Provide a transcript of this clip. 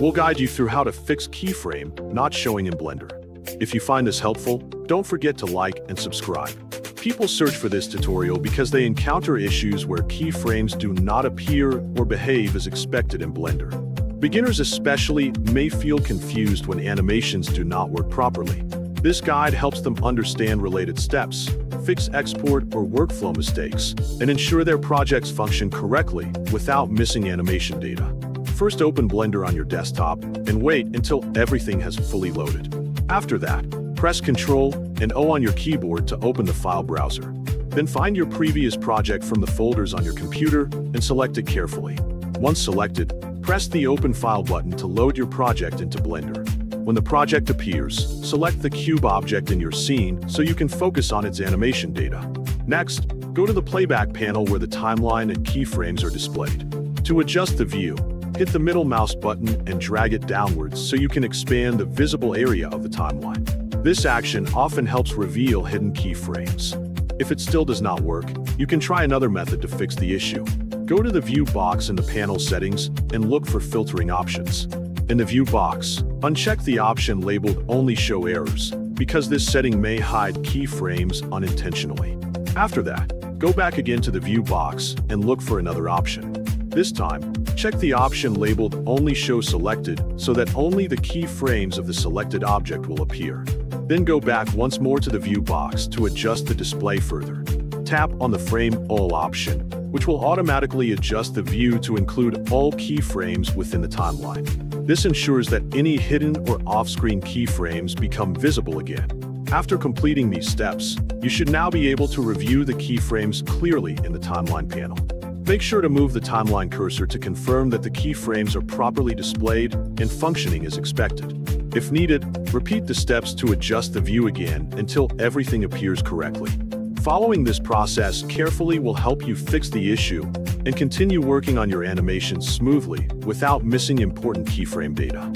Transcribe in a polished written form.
We'll guide you through how to fix keyframe not showing in Blender. If you find this helpful, don't forget to like and subscribe. People search for this tutorial because they encounter issues where keyframes do not appear or behave as expected in Blender. Beginners especially may feel confused when animations do not work properly. This guide helps them understand related steps, fix export or workflow mistakes, and ensure their projects function correctly without missing animation data. First, open Blender on your desktop and wait until everything has fully loaded. After that, press Ctrl and O on your keyboard to open the file browser. Then find your previous project from the folders on your computer and select it carefully. Once selected, press the Open File button to load your project into Blender. When the project appears, select the cube object in your scene so you can focus on its animation data. Next, go to the playback panel where the timeline and keyframes are displayed. To adjust the view, hit the middle mouse button and drag it downwards so you can expand the visible area of the timeline. This action often helps reveal hidden keyframes. If it still does not work, you can try another method to fix the issue. Go to the View box in the panel settings and look for filtering options. In the View box, uncheck the option labeled Only Show Errors, because this setting may hide keyframes unintentionally. After that, go back again to the View box and look for another option. This time, check the option labeled Only Show Selected so that only the keyframes of the selected object will appear. Then go back once more to the View box to adjust the display further. Tap on the Frame All option, which will automatically adjust the view to include all keyframes within the timeline. This ensures that any hidden or off-screen keyframes become visible again. After completing these steps, you should now be able to review the keyframes clearly in the timeline panel. Make sure to move the timeline cursor to confirm that the keyframes are properly displayed and functioning as expected. If needed, repeat the steps to adjust the view again until everything appears correctly. Following this process carefully will help you fix the issue and continue working on your animations smoothly without missing important keyframe data.